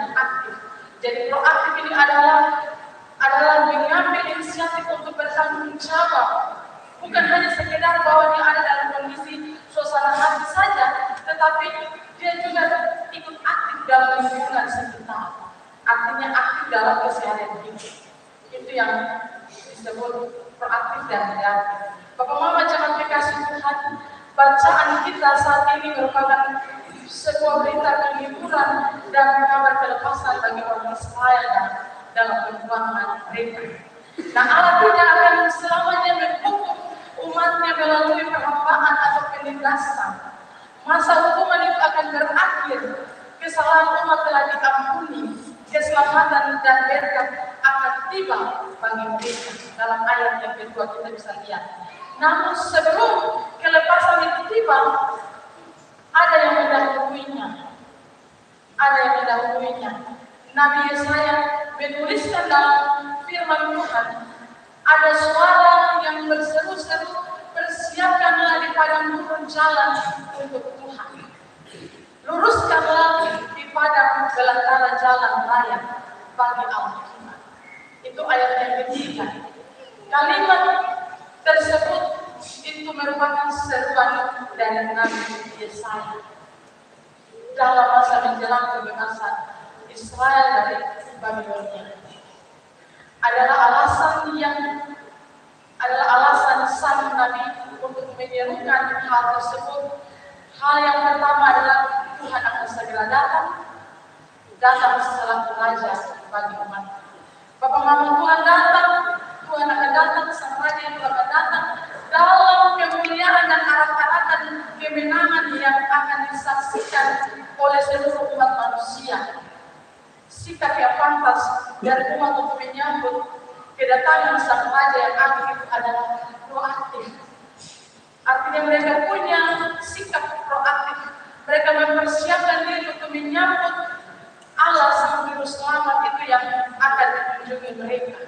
yang aktif. Jadi proaktif ini adalah mengambil inisiatif untuk bertanggung jawab. Bukan hanya sekedar bahwa dia ada dalam kondisi suasana hati saja, tetapi dia juga ikut aktif dalam lingkungan sekitar. Artinya aktif dalam keseharian hidup. Itu yang disebut proaktif dan reaktif. Bapak Mama jangan dikasih Tuhan, bacaan kita saat ini merupakan sebuah berita penghiburan dan kabar kelepasan bagi orang Israel dalam perjuangan mereka. Nah, Allah tidak akan selamanya menghukum umatnya melalui perhambaan atau penindasan. Masa hukuman itu akan berakhir, kesalahan umat telah diampuni, keselamatan dan berkat akan tiba bagi mereka. Dalam ayat yang kedua kita bisa lihat. Namun sebelum kelepasan itu tiba, ada yang mendahuluinya. Nabi Yesaya menuliskan dalam firman Tuhan, ada suara yang berseru-seru, persiapkanlah di padang gurun jalan untuk Tuhan. Luruskanlah di padang belantara jalan raya bagi Allah kita. Itu ayat yang ketiga. Kalimat tersebut itu merupakan seruan dari Nabi Yesaya dalam masa menjelang kebebasan Israel dari Babilonia. Adalah alasan sang Nabi untuk menyerukan hal tersebut. Hal yang pertama adalah Tuhan akan segera datang setelah raja bagi umat. Bapak Mama, Tuhan akan datang, sang raja yang akan datang dalam kemuliaan dan arak-arakan kemenangan yang akan disaksikan oleh seluruh umat manusia. Sikap yang pantas dari umat untuk menyambut kedatangan sang raja yang agung itu adalah proaktif. Artinya mereka punya sikap proaktif. Mereka mempersiapkan diri untuk menyambut Allah sang juru selamat itu yang akan mengunjungi mereka.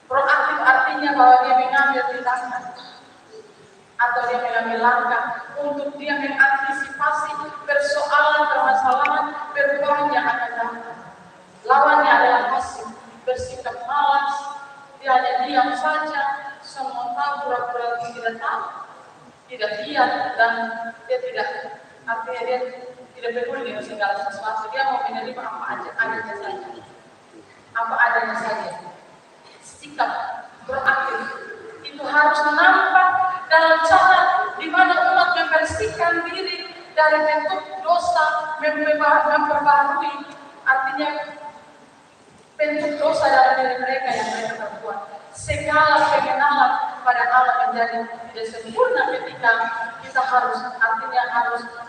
Proaktif artinya bahwa dia mengambil tindakan atau dia mengambil langkah untuk dia mengantisipasi permasalahan perubahan yang akan datang. Lawannya adalah pasif, bersikap malas, dia hanya diam saja, semua tahu, pura-pura tidak tahu, tidak lihat, dan dia tidak peduli dengan segala sesuatu. Dia mau menerima apa adanya saja. Sikap proaktif itu harus nampak dalam cara di mana umat membersihkan diri dari bentuk dosa, memperbarui, artinya bentuk dosa dalam diri mereka yang mereka perbuat. Segala pengenalan pada Allah menjadi tidak sempurna ketika kita harus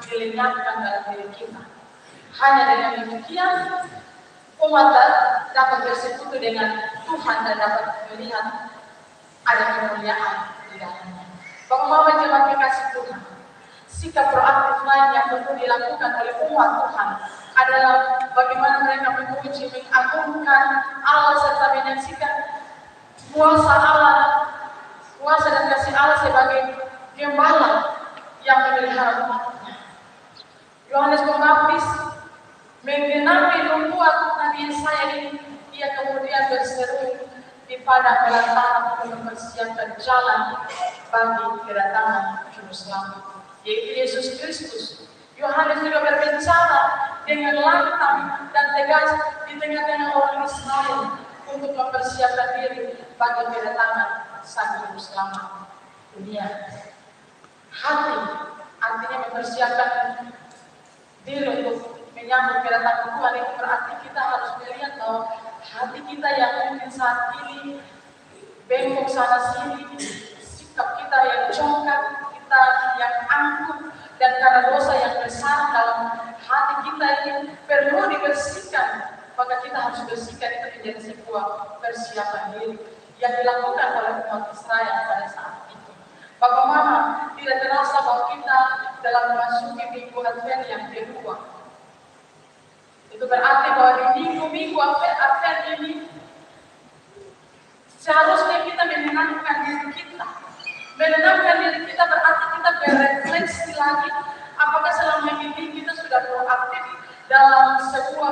dilenyapkan dalam diri kita. Hanya dengan demikian umat dapat bersekutu dengan Tuhan dan dapat melihat ada kemuliaan di dalamnya. Bapak Mama jemaat dikasih Tuhan, sikap proaktif lain yang perlu dilakukan oleh umat Tuhan adalah bagaimana mereka memuji, mengagungkan Allah serta menyaksikan kuasa dan kasih Allah sebagai gembala yang memelihara umatnya. Yohanes Pembaptis menggenapi nubuat Nabi Yesaya ini, ia kemudian berseru di padang belantara untuk mempersiapkan jalan bagi kedatangan Juru Selamat, yaitu Yesus Kristus. Yohanes juga berbicara dengan lantang dan tegas di tengah-tengah orang Israel untuk mempersiapkan diri bagi kedatangan Sang Juru Selamat dunia. Hati artinya mempersiapkan diri untuk menyambut kedatangan Tuhan. Itu berarti kita harus melihat bahwa hati kita yang mungkin saat ini bengkok sana sini, sikap kita yang congkak, kita yang angkuh, dan karena dosa yang besar dalam hati kita ini perlu dibersihkan. Maka kita harus bersihkan itu menjadi sebuah persiapan diri yang dilakukan oleh umat Israel pada saat itu. Bapak Mama, tidak terasa bahwa kita dalam memasuki minggu Advent yang kedua. Itu berarti bahwa di minggu Advent ini seharusnya kita menenangkan diri kita. Menenangkan diri kita berarti kita berefleksi lagi apakah selama ini kita sudah proaktif dalam sebuah